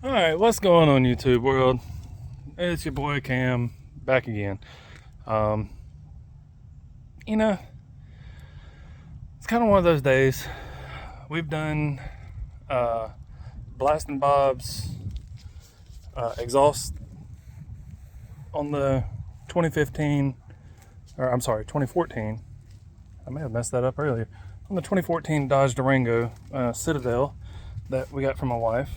Alright, what's going on YouTube world? It's your boy Cam back again. Um, you know, it's kind of one of those days. We've done Blast and Bob's exhaust on the 2015, or I'm sorry, 2014. I may have messed that up earlier. On the 2014 Dodge Durango Citadel that we got from my wife.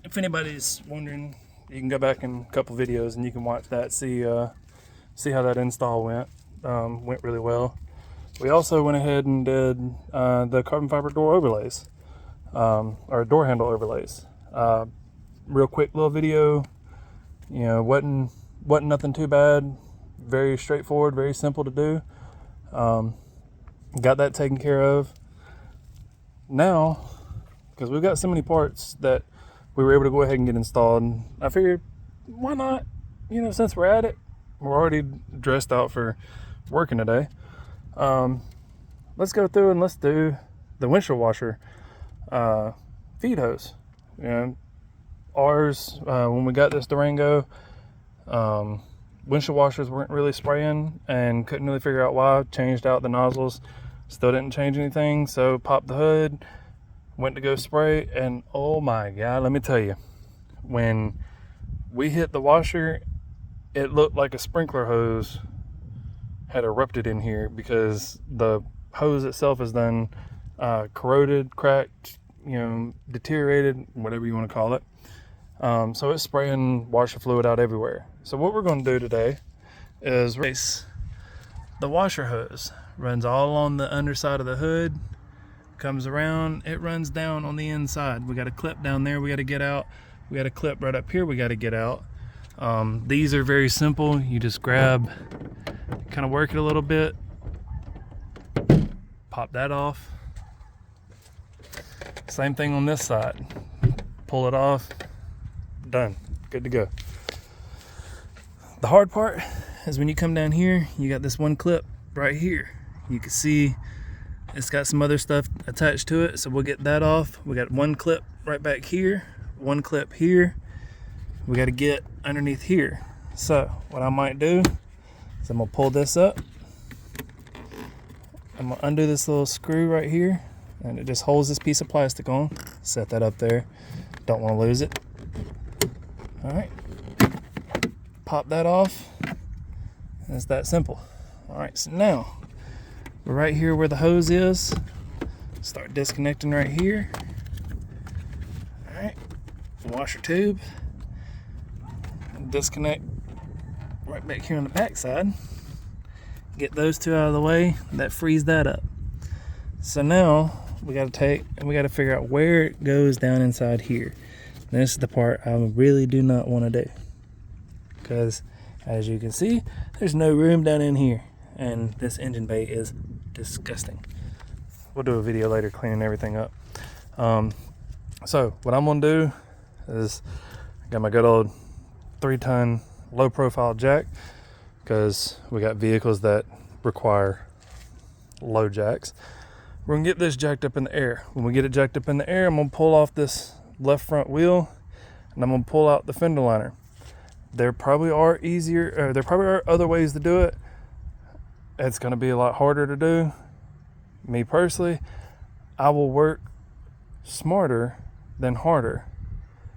If anybody's wondering, you can go back in a couple videos and you can watch that, see how that install went. Went really well. We also went ahead and did the carbon fiber door overlays, or door handle overlays. Real quick little video. You know, wasn't nothing too bad. Very straightforward, very simple to do. Got that taken care of. Now, because we've got so many parts that we were able to go ahead and get installed, I figured, why not? You know, since we're at it, we're already dressed out for working today. Let's go through and let's do the windshield washer feed hose. You know, ours, when we got this Durango, windshield washers weren't really spraying and couldn't really figure out why. Changed out the nozzles, still didn't change anything, so popped the hood, went to go spray, and oh my god, let me tell you, when we hit the washer, it looked like a sprinkler hose had erupted in here because the hose itself is then corroded, cracked, you know, deteriorated, whatever you want to call it. So it's spraying washer fluid out everywhere. So what we're going to do today is race the washer hose. Runs all on the underside of the hood, comes around, it runs down on the inside. We got a clip down there we got to get out. We got a clip right up here we got to get out. These are very simple. You just grab, kind of work it a little bit, pop that off. Same thing on this side. Pull it off, done, good to go. The hard part is when you come down here, you got this one clip right here. You can see it's got some other stuff attached to it, so we'll get that off. We got one clip right back here, one clip here. We got to get underneath here. So what I might do is I'm gonna pull this up. I'm gonna undo this little screw right here, and it just holds this piece of plastic on. Set that up there. Don't want to lose it. All right. Pop that off. And it's that simple. All right. So now we're right here where the hose is. Start disconnecting right here. All right. Washer tube. Disconnect right back here on the back side. Get those two out of the way. That frees that up. So now we got to figure out where it goes down inside here. And this is the part I really do not want to do, because as you can see, there's no room down in here, and this engine bay is disgusting. We'll do a video later cleaning everything up. So what I'm gonna do is I got my good old 3-ton low profile jack, because we got vehicles that require low jacks. We're gonna get this jacked up in the air. When we get it jacked up in the air, I'm gonna pull off this left front wheel, and I'm gonna pull out the fender liner. There probably are other ways to do it. It's gonna be a lot harder to do. Me personally, I will work smarter than harder.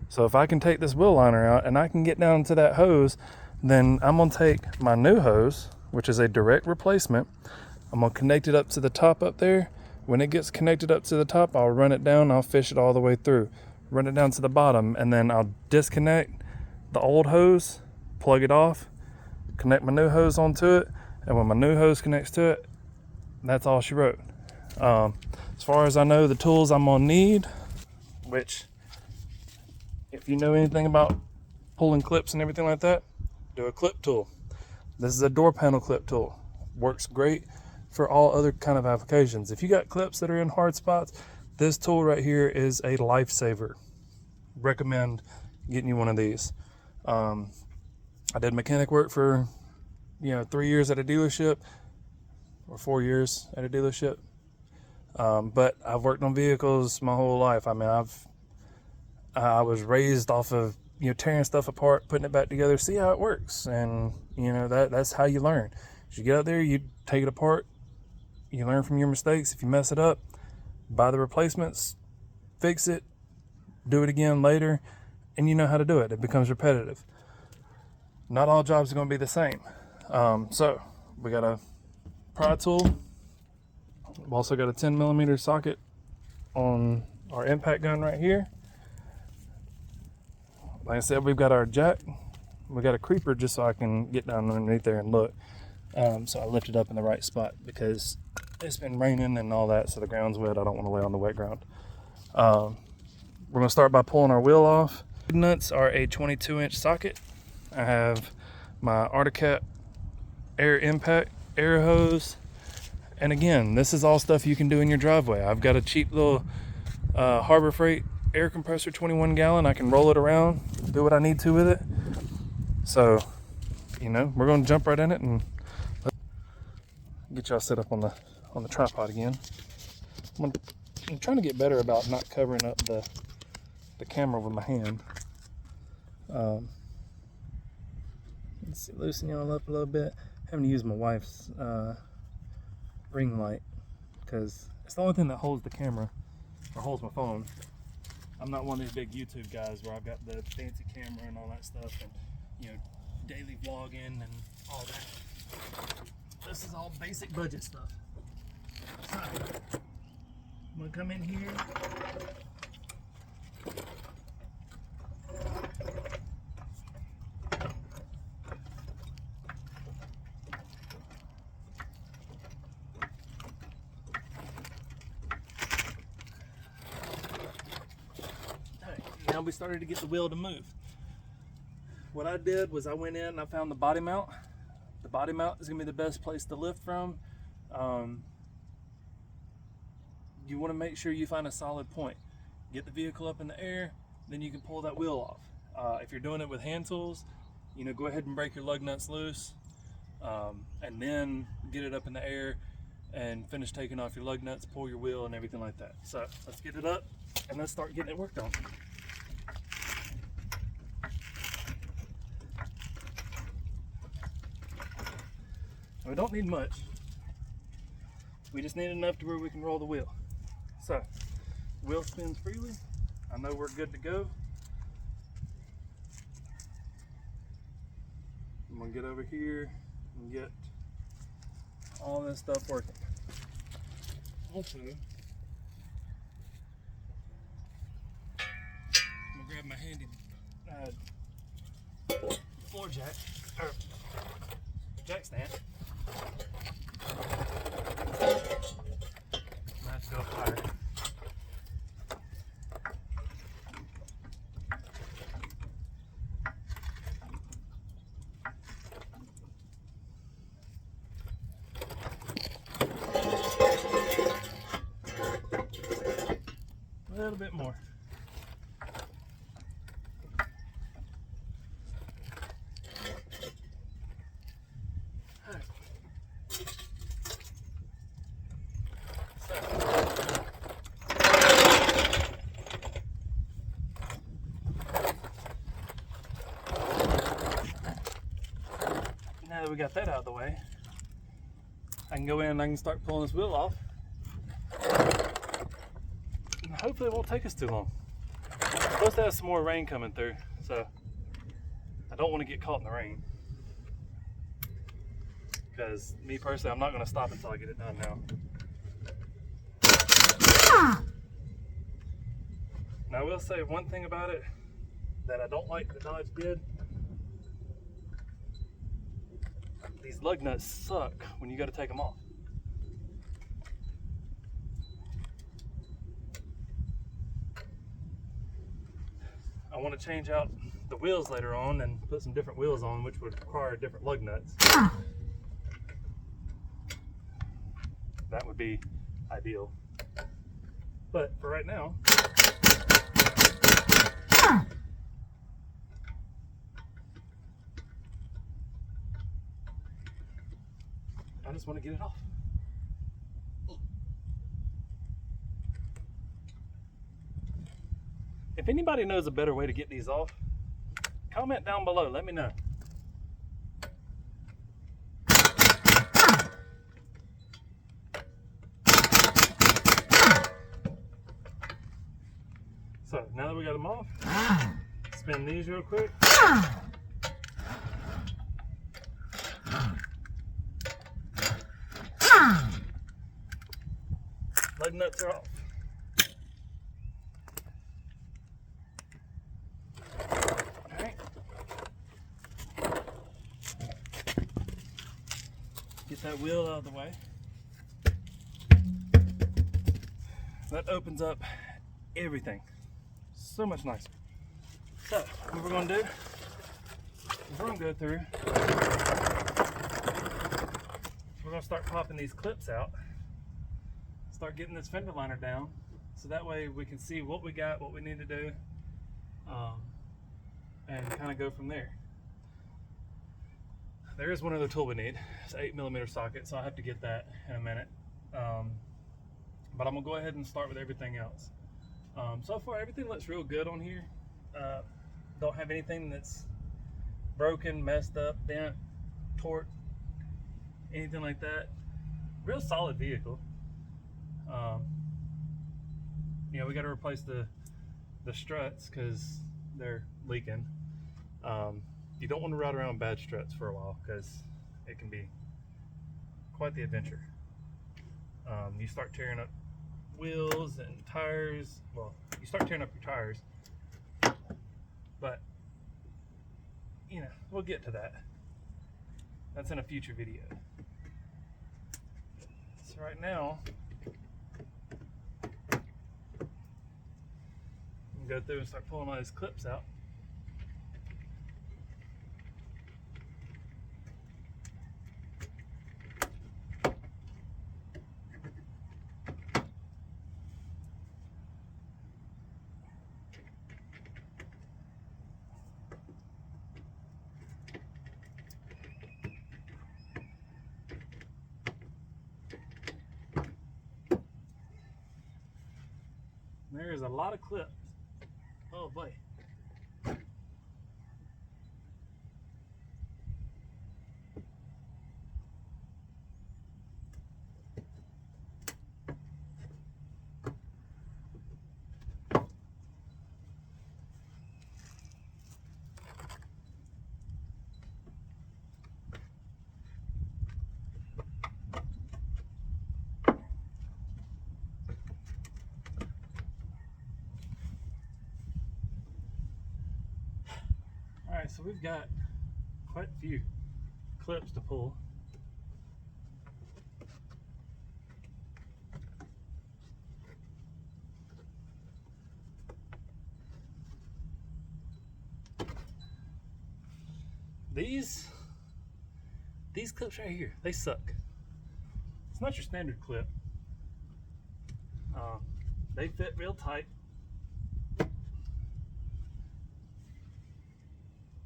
So if I can take this wheel liner out and I can get down to that hose, then I'm gonna take my new hose, which is a direct replacement. I'm gonna connect it up to the top up there. When it gets connected up to the top, I'll run it down, I'll fish it all the way through. Run it down to the bottom, and then I'll disconnect the old hose, plug it off, connect my new hose onto it, and when my new hose connects to it, that's all she wrote. As far as I know, the tools I'm gonna need, which if you know anything about pulling clips and everything like that, do a clip tool. This is a door panel clip tool. Works great for all other kind of applications. If you got clips that are in hard spots, this tool right here is a lifesaver. Recommend getting you one of these. I did mechanic work for 3 years at a dealership, or 4 years at a dealership. But I've worked on vehicles my whole life. I mean, I was raised off of, you know, tearing stuff apart, putting it back together, see how it works. And, you know, that's how you learn. As you get out there, you take it apart, you learn from your mistakes. If you mess it up, buy the replacements, fix it, do it again later, and you know how to do it. It becomes repetitive. Not all jobs are going to be the same. So we got a pry tool. We've also got a 10mm socket on our impact gun right here. Like I said, we've got our jack. We got a creeper just so I can get down underneath there and look. So I lift it up in the right spot because it's been raining and all that, so the ground's wet. I don't want to lay on the wet ground. We're going to start by pulling our wheel off. Nuts are a 22-inch socket. I have my Articat air impact air hose. And again, this is all stuff you can do in your driveway. I've got a cheap little Harbor Freight air compressor, 21 gallon. I can roll it around, do what I need to with it. So, you know, we're going to jump right in it and get y'all set up on the tripod again. I'm trying to get better about not covering up the camera with my hand. Let's see, loosen y'all up a little bit. Having to use my wife's ring light because it's the only thing that holds the camera or holds my phone. I'm not one of these big YouTube guys where I've got the fancy camera and all that stuff and, you know, daily vlogging and all that. This is all basic budget stuff. So, I'm gonna come in here. Now we started to get the wheel to move. What I did was I went in and I found the body mount. The body mount is going to be the best place to lift from. You want to make sure you find a solid point. Get the vehicle up in the air, then you can pull that wheel off. If you're doing it with hand tools, you know, go ahead and break your lug nuts loose, and then get it up in the air and finish taking off your lug nuts, pull your wheel and everything like that. So let's get it up and let's start getting it worked on. We don't need much. We just need enough to where we can roll the wheel. So, wheel spins freely. I know we're good to go. I'm gonna get over here and get all this stuff working. Also, I'm gonna grab my handy floor jack, or jack stand. Let's go higher. A little bit more. Now that we got that out of the way, I can go in and I can start pulling this wheel off. And hopefully it won't take us too long. We're supposed to have some more rain coming through, so I don't want to get caught in the rain. Because me personally, I'm not going to stop until I get it done now. Now I will say one thing about it that I don't like that Dodge did. These lug nuts suck when you got to take them off. I want to change out the wheels later on and put some different wheels on, which would require different lug nuts. That would be ideal. But for right now, I just want to get it off. If anybody knows a better way to get these off, comment down below, let me know. So now that we got them off, spin these real quick. Lug nuts are off. Alright. Get that wheel out of the way. That opens up everything so much nicer. So what we're going to do is we're going to go through, we're going to start popping these clips out, start getting this fender liner down, so that way we can see what we got, what we need to do, and kind of go from there. There is one other tool we need. It's an 8mm socket, so I'll have to get that in a minute. But I'm gonna go ahead and start with everything else. So far everything looks real good on here. Don't have anything that's broken, messed up, bent, torqued, anything like that. Real solid vehicle. You know, we got to replace the struts because they're leaking. You don't want to ride around with bad struts for a while because it can be quite the adventure. You start tearing up wheels and tires. Well, you start tearing up your tires, but you know, we'll get to that. That's in a future video. So right now, I'm gonna go through and start pulling all these clips out. There's a lot of clips. Oh boy. Alright, so we've got quite a few clips to pull. These clips right here, they suck. It's not your standard clip. They fit real tight.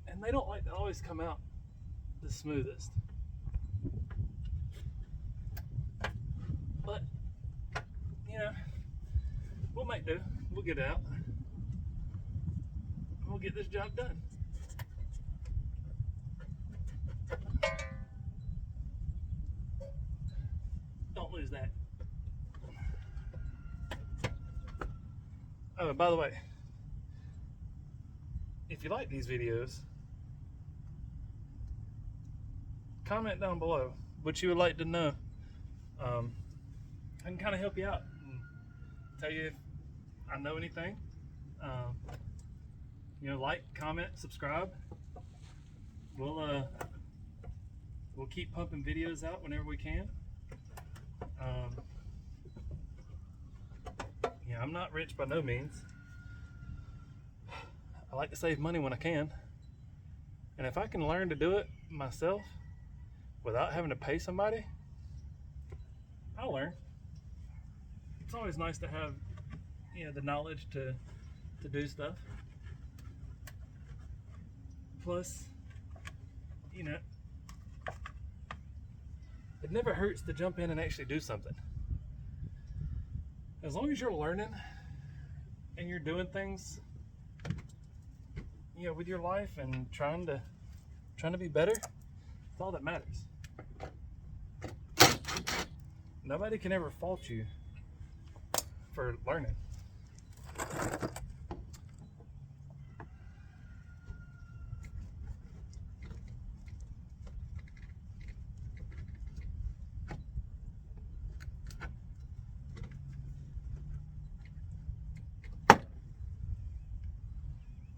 And they don't like to always come out the smoothest. But, you know, we'll make do. We'll get it out. We'll get this job done. Don't lose that. Oh, by the way, if you like these videos, comment down below what you would like to know. I can kind of help you out and tell you if I know anything. You know, like, comment, subscribe. We'll keep pumping videos out whenever we can. Yeah, I'm not rich by no means. I like to save money when I can. And if I can learn to do it myself without having to pay somebody, I'll learn. It's always nice to have, you know, the knowledge to do stuff. Plus, you know, it never hurts to jump in and actually do something. As long as you're learning and you're doing things you know, with your life and trying to be better, it's all that matters. Nobody can ever fault you for learning.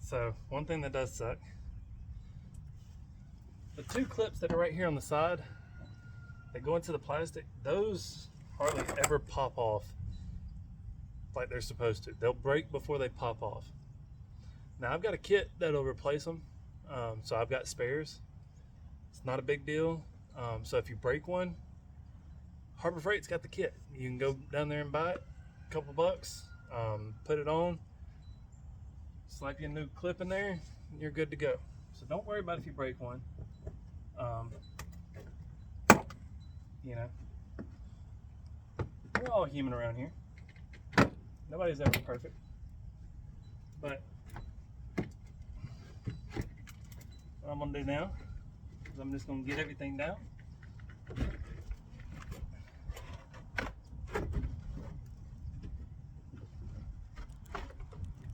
So one thing that does suck, the two clips that are right here on the side that go into the plastic, those hardly ever pop off like they're supposed to. They'll break before they pop off. Now I've got a kit that'll replace them, so I've got spares. It's not a big deal. So if you break one, Harbor Freight's got the kit. You can go down there and buy it, a couple bucks, put it on, slap you a new clip in there, and you're good to go. So don't worry about if you break one. You know, we're all human around here. Nobody's ever perfect. But what I'm gonna do now is I'm just gonna get everything down.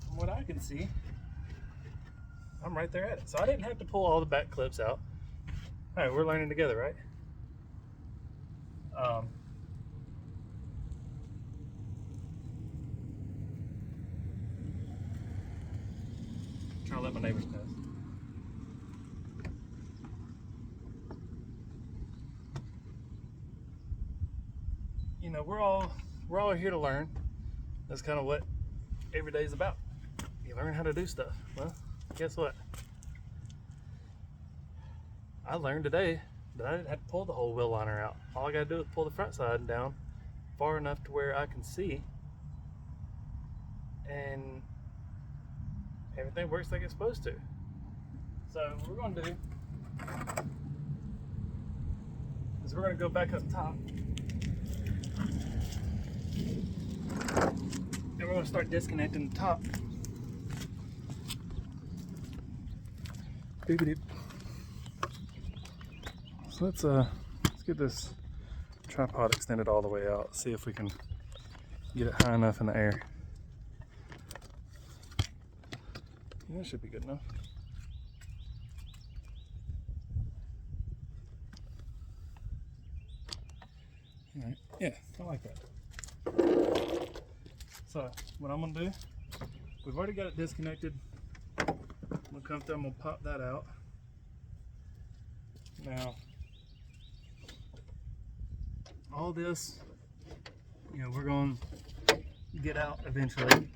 From what I can see, I'm right there at it. So I didn't have to pull all the back clips out. All right, we're learning together, right? Try to let my neighbors pass. You know, we're all here to learn. That's kind of what every day is about. You learn how to do stuff. Well, guess what? I learned today that I didn't have to pull the whole wheel liner out. All I gotta do is pull the front side down far enough to where I can see, and everything works like it's supposed to. So what we're gonna do is we're gonna go back up top, and we're gonna start disconnecting the top. Doop-a-doop. So let's get this tripod extended all the way out. See if we can get it high enough in the air. That should be good enough. All right. Yeah, I like that. So what I'm gonna do, we've already got it disconnected. I'm gonna come through, I'm gonna pop that out. Now, all this, you know, we're going to get out eventually.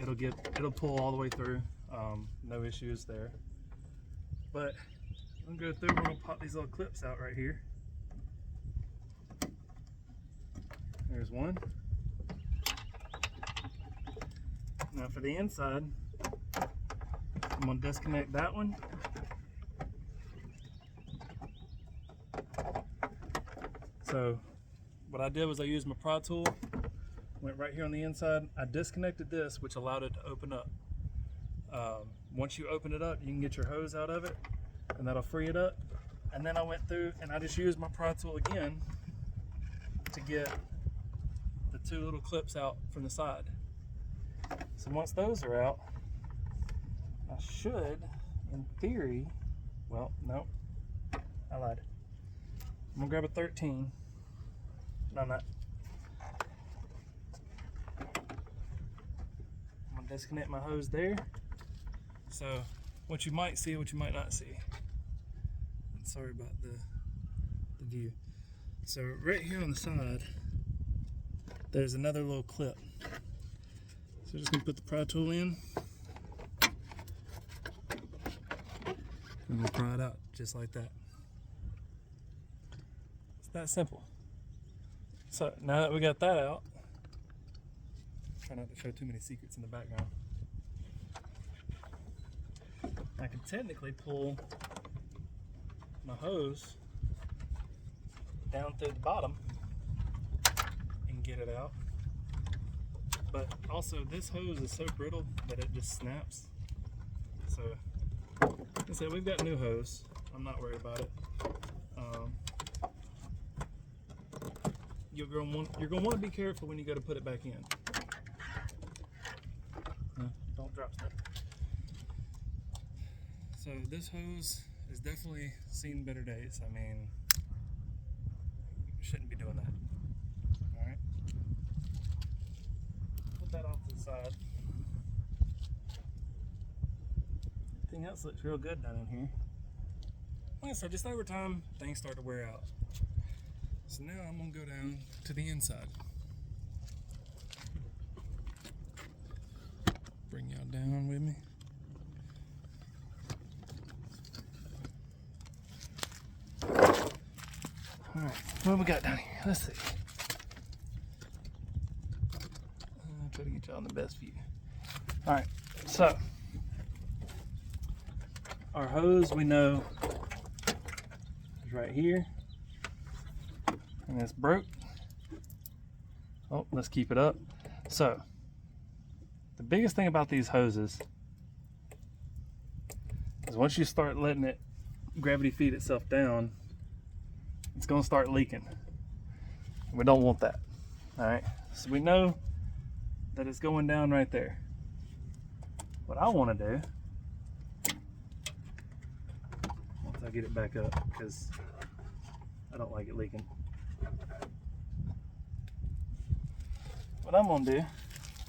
It'll pull all the way through. No issues there. But I'm gonna go through. We're gonna pop these little clips out right here. There's one. Now for the inside, I'm gonna disconnect that one. So what I did was I used my pry tool, went right here on the inside. I disconnected this, which allowed it to open up. Once you open it up, you can get your hose out of it, and that'll free it up. And then I went through and I just used my pry tool again to get the two little clips out from the side. So once those are out, I should, in theory, well, no, I lied. I'm gonna grab a 13. No, I'm not. I'm gonna disconnect my hose there. So what you might see, what you might not see. And sorry about the view. So right here on the side, there's another little clip. So I'm just gonna put the pry tool in, and we'll pry it out just like that. It's that simple. So now that we got that out, try not to show too many secrets in the background. I can technically pull my hose down through the bottom and get it out. But also this hose is so brittle that it just snaps. So, like I said, we've got new hose. I'm not worried about it. You're gonna want to be careful when you go to put it back in. Don't drop stuff. So this hose has definitely seen better days. I mean, you shouldn't be doing that. All right. Put that off to the side. Everything else looks real good down in here. Like I said, just over time, things start to wear out. So now I'm gonna go down to the inside. Bring y'all down with me. All right, what do we got down here? Let's see. I'll try to get y'all in the best view. All right, so our hose we know is right here, and it's broke. Oh, let's keep it up. So the biggest thing about these hoses is once you start letting it gravity feed itself down, it's going to start leaking. We don't want that. All right, so we know that it's going down right there. What I want to do, once I get it back up, because I don't like it leaking, what I'm going to do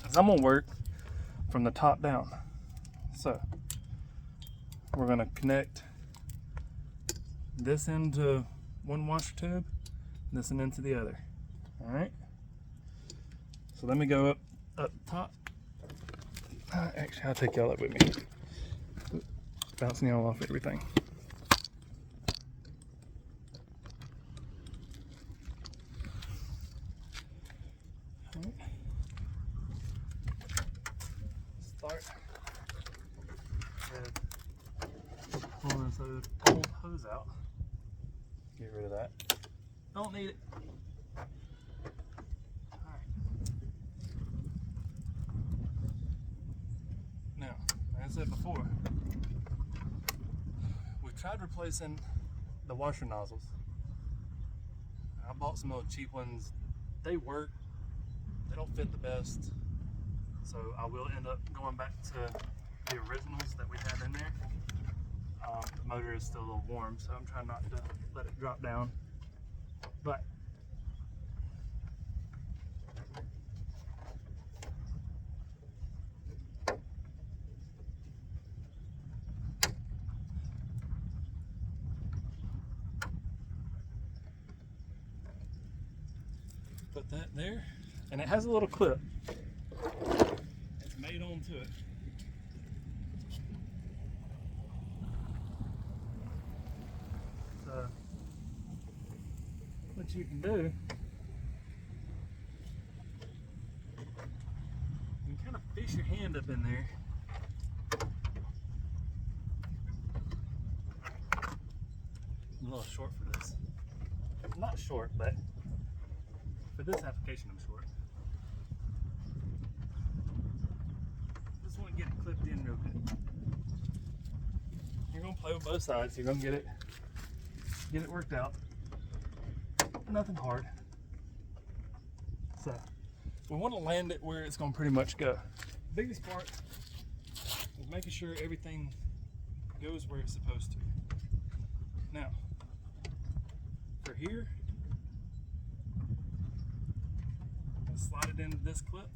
is I'm going to work from the top down. So we're going to connect this into one washer tube, this one into the other. All right, so let me go up top. Actually, I'll take y'all up with me. Bouncing y'all off everything. Right. Start with pulling this old hose out. Get rid of that. Don't need it. Now, like I said before, we tried replacing the washer nozzles. I bought some old cheap ones. They work. They don't fit the best. So I will end up going back to the originals that we had in there. The motor is still a little warm, so I'm trying not to let it drop down. But put that there, and it has a little clip. It's made onto it. So what you can do, you can kind of fish your hand up in there. I'm a little short for this. Not short, but for this application I'm short. Just want to get it clipped in real good. You're gonna play with both sides. You're gonna get it worked out. Nothing hard. So we want to land it where it's going to pretty much go. The biggest part is making sure everything goes where it's supposed to. Now, for here, I'll slide it into this clip,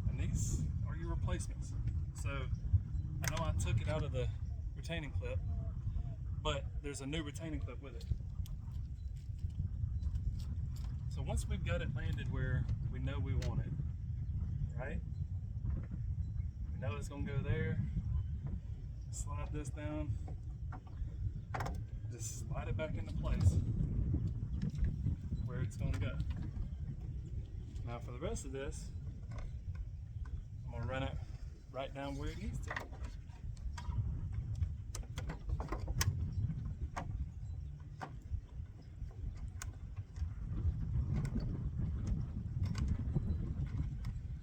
and these are your replacements. So I know I took it out of the retaining clip, but there's a new retaining clip with it. So once we've got it landed where we know we want it, right? We know it's gonna go there. Slide this down. Just slide it back into place where it's gonna go. Now for the rest of this, I'm gonna run it right down where it needs to.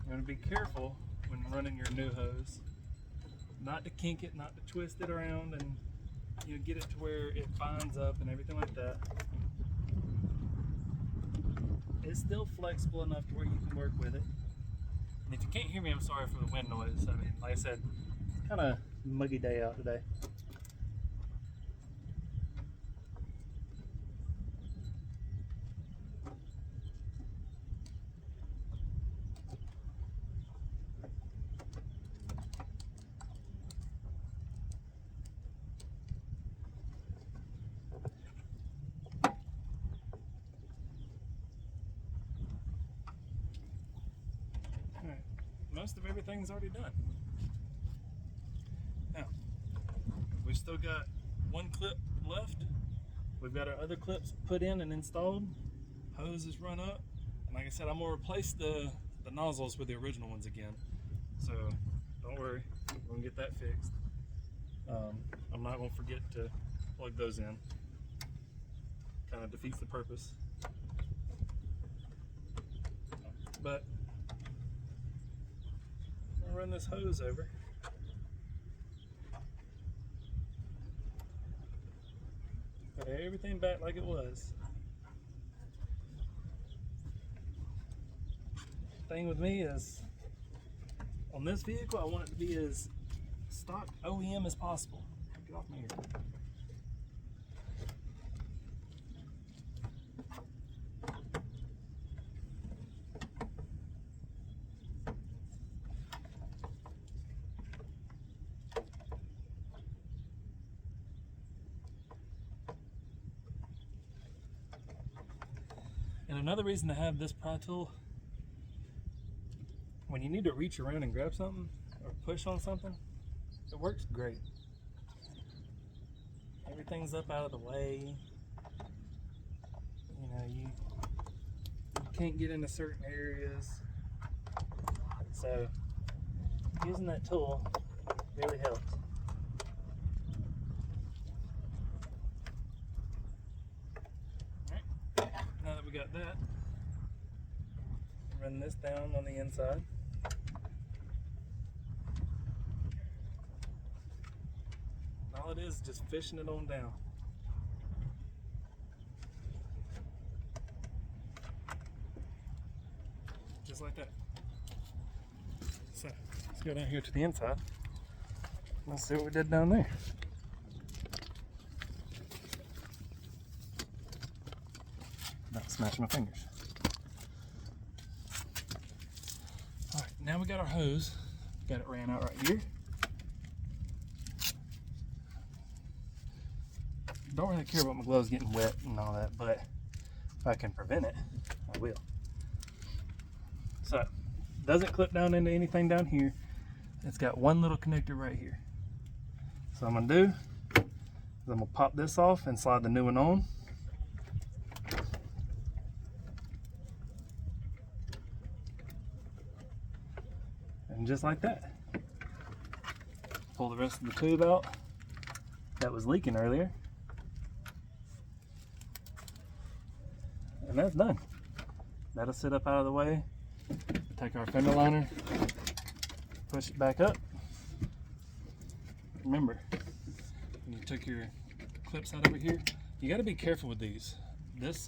You're going to be careful when running your new hose not to kink it, not to twist it around and get it to where it binds up and everything like that. It's still flexible enough to where you can work with it. And if you can't hear me, I'm sorry for the wind noise. I mean, like I said, it's kind of muggy day out today. Alright, most of everything's already done. Now, we've still got one clip left. We've got our other clips put in and installed. Hose is run up. And like I said, I'm going to replace the nozzles with the original ones again. So don't worry, we're going to get that fixed. I'm not going to forget to plug those in. Kind of defeats the purpose. But I'm going to run this hose over. Put everything back like it was. Thing with me is, on this vehicle, I want it to be as stock OEM as possible. Get off my ear. And another reason to have this pry tool, when you need to reach around and grab something or push on something, it works great. Everything's up out of the way. You can't get into certain areas. So using that tool really helps. Alright, now that we got that, run this down on the inside. All it is just fishing it on down. Just like that. So let's go down here to the inside. Let's see what we did down there. Not smashing my fingers. Alright, now we got our hose. Got it ran out right here. Don't really care about my gloves getting wet and all that, but if I can prevent it, I will. So, doesn't clip down into anything down here. It's got one little connector right here. So what I'm gonna do is I'm gonna pop this off and slide the new one on. And just like that. Pull the rest of the tube out that was leaking earlier. And that's done. That'll sit up out of the way. Take our fender liner, push it back up. Remember, when you took your clips out over here, you got to be careful with these. This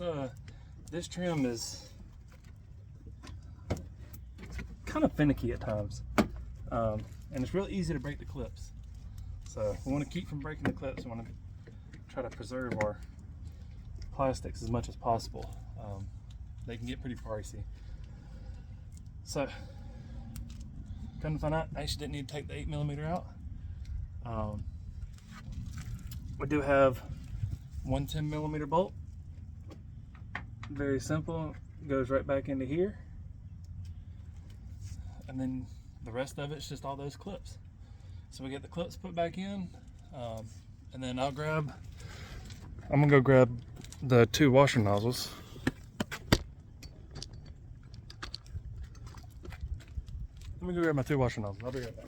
trim is kind of finicky at times, and it's really easy to break the clips. So we want to keep from breaking the clips. We want to try to preserve our plastics as much as possible. They can get pretty pricey. So, come to find out, I actually didn't need to take the 8mm out. We do have one 10mm bolt. Very simple, goes right back into here. And then the rest of it's just all those clips. So we get the clips put back in, and then I'm gonna go grab the 2 washer nozzles. Let me go grab my 2 washer nozzles. I'll be right back.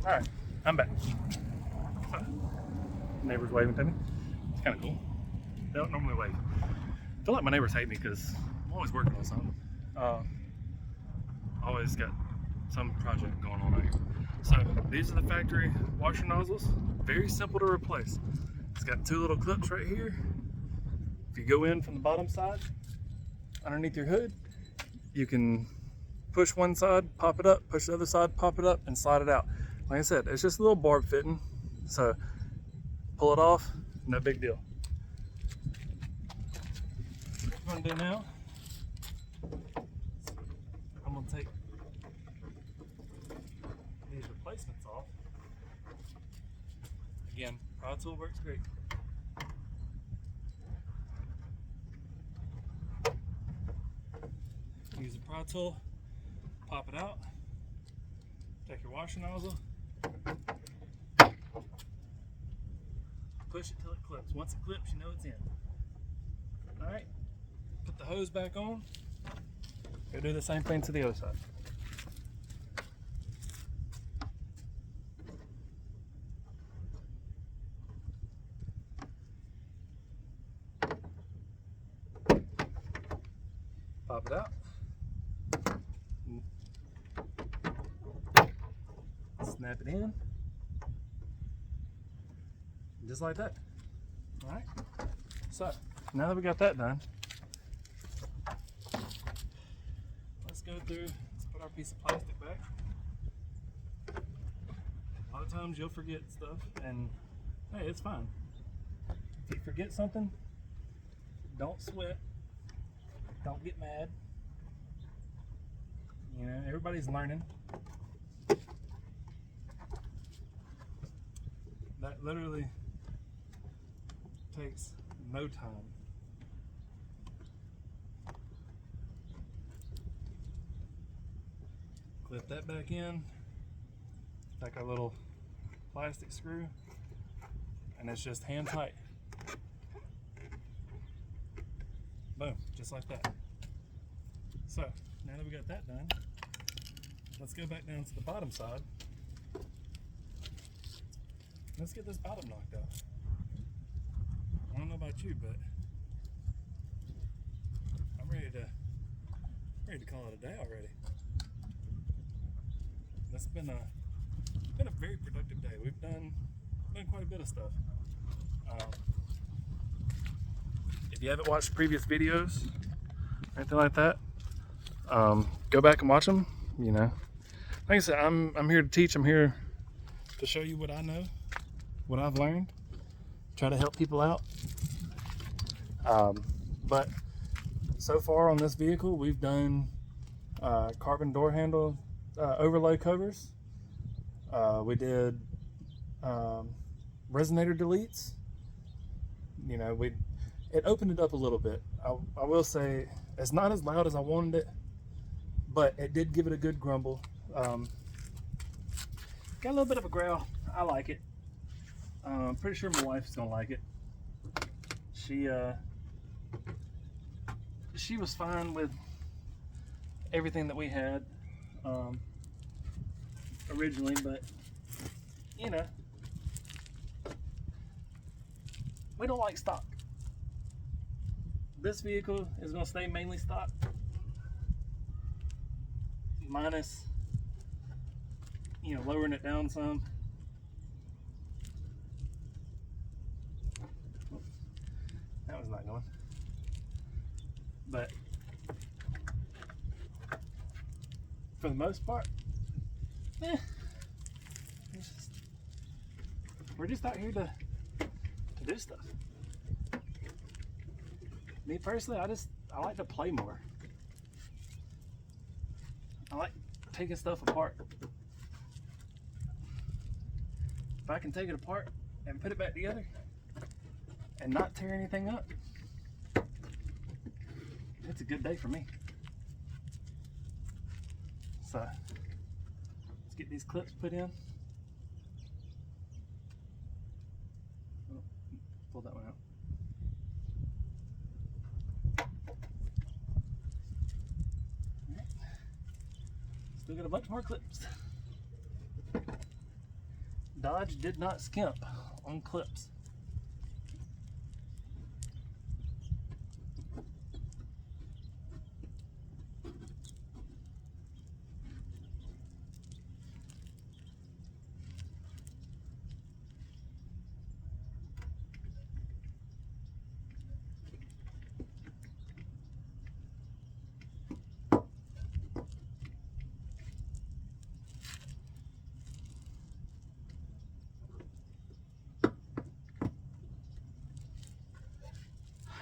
Alright, I'm back. So, neighbor's waving to me. It's kind of cool. They don't normally wave. I feel like my neighbors hate me because I'm always working on something. Always got some project going on out here. So these are the factory washer nozzles. Very simple to replace. It's got two little clips right here. If you go in from the bottom side, underneath your hood, you can push one side, pop it up, push the other side, pop it up, and slide it out. Like I said, it's just a little barb fitting. So pull it off, no big deal. What I'm gonna do now, I'm gonna take these replacements off. Again, Pro Tool works great. Use the Pro Tool, pop it out, take your washer nozzle, push it till it clips. Once it clips, you know it's in. Alright, put the hose back on, go do the same thing to the other side. Pop it out. Snap it in. Just like that. Alright. So, now that we got that done, let's go through, let's put our piece of plastic back. A lot of times you'll forget stuff, and hey, it's fine. If you forget something, don't sweat. Don't get mad. You know, everybody's learning. That literally takes no time. Clip that back in. Take our little plastic screw, and it's just hand tight. Boom, just like that. So, now that we got that done, let's go back down to the bottom side. Let's get this bottom knocked off. I don't know about you, but I'm ready to call it a day already. That's been a very productive day. We've done quite a bit of stuff. If you haven't watched previous videos or anything like that, go back and watch them. You know, like I said, I'm here to teach. I'm here to show you what I know, what I've learned, try to help people out. But so far on this vehicle, we've done carbon door handle overlay covers. We did resonator deletes. You know, it opened it up a little bit. I will say it's not as loud as I wanted it, but it did give it a good grumble. Got a little bit of a growl. I like it. I'm pretty sure my wife's gonna like it. She was fine with everything that we had originally, but you know, we don't like stock. This vehicle is going to stay mainly stock, minus, you know, lowering it down some. That was not going. But for the most part, we're just out here to do stuff. Me personally, I like to play more. I like taking stuff apart. If I can take it apart and put it back together and not tear anything up, it's a good day for me. So let's get these clips put in. Oh, pull that one out. Still got a bunch more clips. Dodge did not skimp on clips.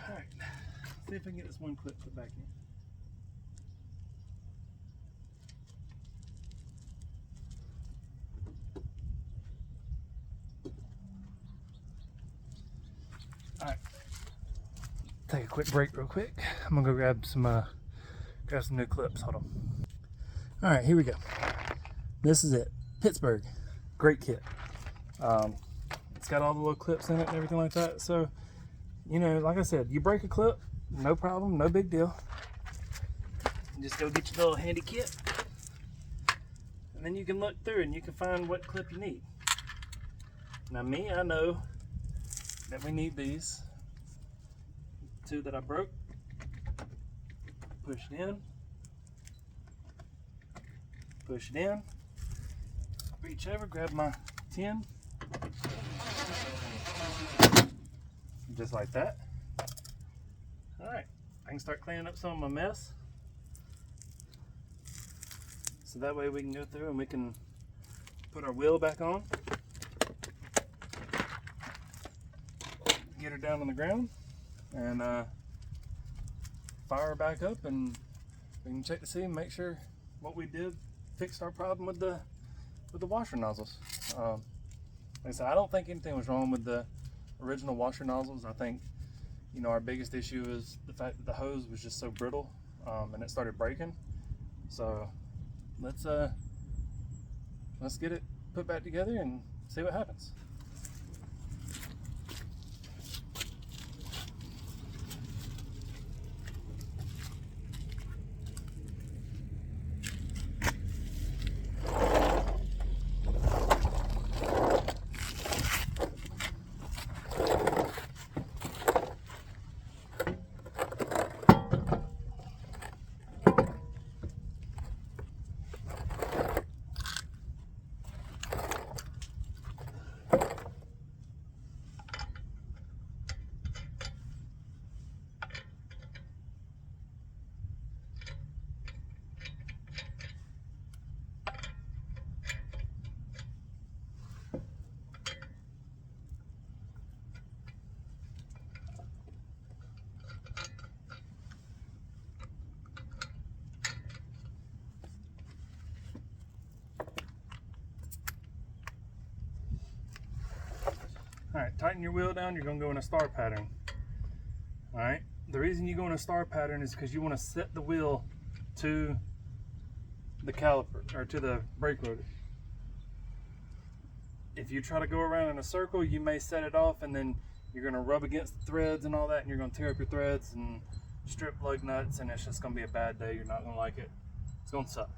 Alright, see if I can get this one clip put back in. Alright, take a quick break real quick. I'm gonna go grab some new clips. Hold on. Alright, here we go. This is it. Pittsburgh. Great kit. It's got all the little clips in it and everything like that. So, you know, like I said, you break a clip, no problem, no big deal. You just go get your little handy kit. And then you can look through and you can find what clip you need. Now me, I know that we need these. Two that I broke. Push it in. Push it in. Reach over, grab my tin. Just like that. Alright, I can start cleaning up some of my mess. So that way we can go through and we can put our wheel back on. Get her down on the ground and fire her back up, and we can check to see and make sure what we did fixed our problem with the washer nozzles. Like I said, I don't think anything was wrong with the original washer nozzles. I think, you know, our biggest issue is the fact that the hose was just so brittle and it started breaking. So let's get it put back together and see what happens. Alright, tighten your wheel down, you're going to go in a star pattern. Alright, the reason you go in a star pattern is because you want to set the wheel to the caliper, or to the brake rotor. If you try to go around in a circle, you may set it off and then you're going to rub against the threads and all that, and you're going to tear up your threads and strip lug nuts, and it's just going to be a bad day. You're not going to like it. It's going to suck.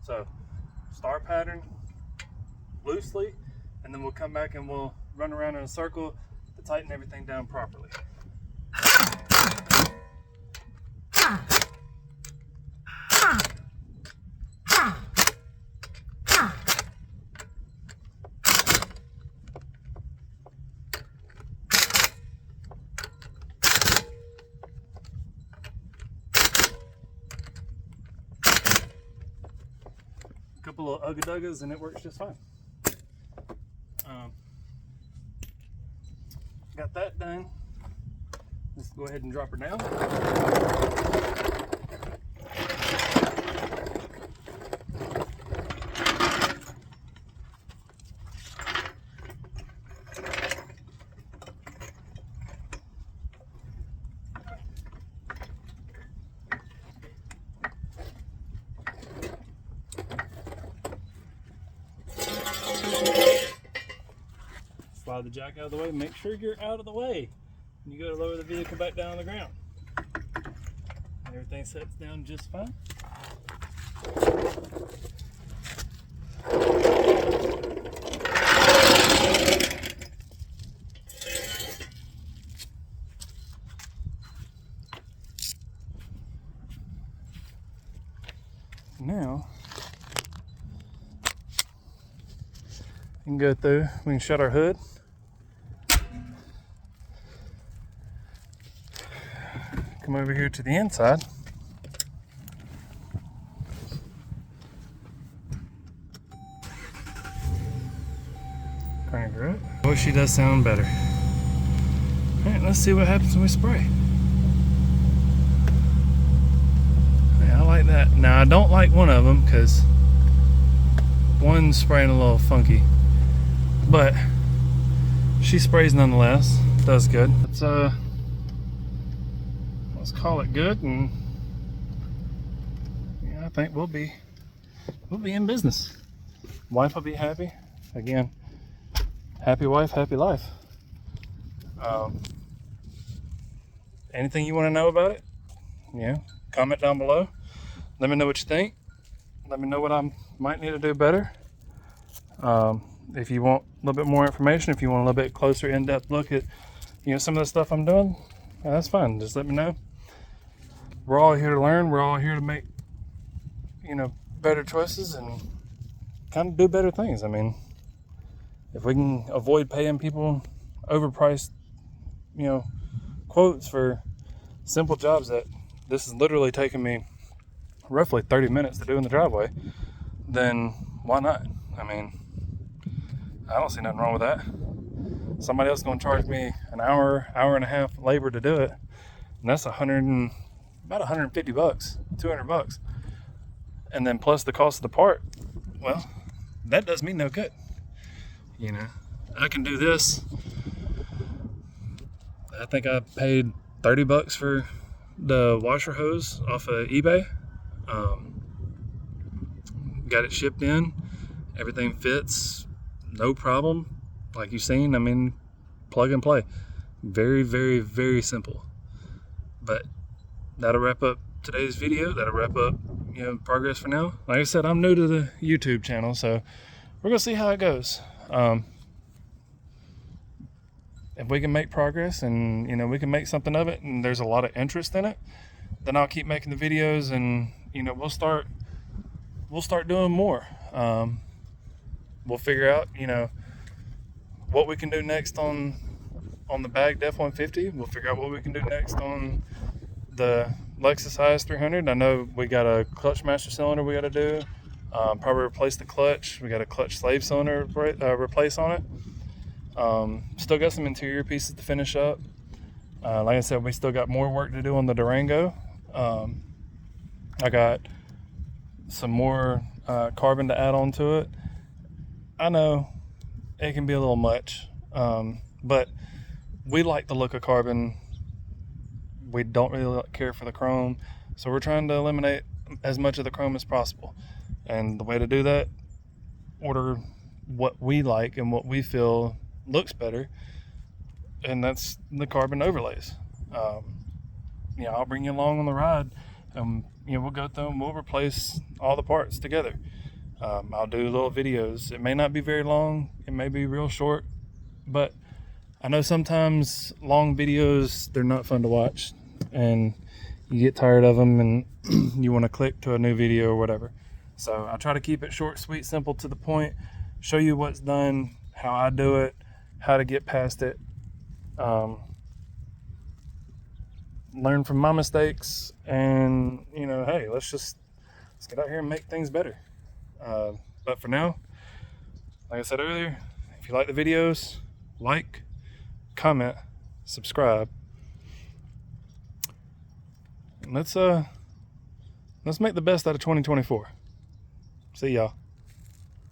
So, star pattern loosely, and then we'll come back and we'll run around in a circle to tighten everything down properly. A couple of ugga-duggas and it works just fine. Got that done. Let's go ahead and drop her down. Slide the jack out of the way. Make sure you're out of the way when you go to lower the vehicle back down on the ground. Everything sets down just fine. now we can go through, we can shut our hood. Come over here to the inside. Crank her up. Boy, she does sound better. Alright, let's see what happens when we spray. Yeah, I like that. Now, I don't like one of them because one's spraying a little funky. But she sprays nonetheless. Does good. Let's call it good, and yeah, I think we'll be in business. Wife will be happy. Again, happy wife, happy life. Anything you want to know about it, yeah, comment down below. Let me know what you think. Let me know what I might need to do better. If you want a little bit more information, if you want a little bit closer, in-depth look at, some of the stuff I'm doing, that's fine. Just let me know. We're all here to learn. We're all here to make, better choices and kind of do better things. I mean, if we can avoid paying people overpriced, quotes for simple jobs that this is literally taking me roughly 30 minutes to do in the driveway, then why not? I mean, I don't see nothing wrong with that. Somebody else is going to charge me an hour and a half labor to do it, and that's about $150, $200, and then plus the cost of the part. Well, that does me no good. I can do this. I think I paid $30 for the washer hose off of eBay. Got it shipped in. Everything fits, no problem. Like you've seen, I mean, plug and play. Very, very, very simple. But that'll wrap up today's video. That'll wrap up, progress for now. Like I said, I'm new to the YouTube channel, so we're gonna see how it goes. If we can make progress and we can make something of it, and there's a lot of interest in it, then I'll keep making the videos, and we'll start doing more. We'll figure out what we can do next on the Bagg F-150. We'll figure out what we can do next on the Lexus IS300. I know we got a clutch master cylinder we got to do. Probably replace the clutch. We got a clutch slave cylinder replace on it. Still got some interior pieces to finish up. Like I said, we still got more work to do on the Durango. I got some more carbon to add on to it. I know it can be a little much, but we like the look of carbon. We don't really care for the chrome, so we're trying to eliminate as much of the chrome as possible. And the way to do that, order what we like and what we feel looks better, and that's the carbon overlays. I'll bring you along on the ride, and we'll go through and we'll replace all the parts together. I'll do little videos. It may not be very long, it may be real short, but I know sometimes long videos, they're not fun to watch, and you get tired of them and you want to click to a new video or whatever. So I try to keep it short, sweet, simple, to the point, show you what's done, how I do it, how to get past it, learn from my mistakes, and hey, let's get out here and make things better. But for now, like I said earlier, if you like the videos, like, comment, subscribe, and let's make the best out of 2024. See y'all.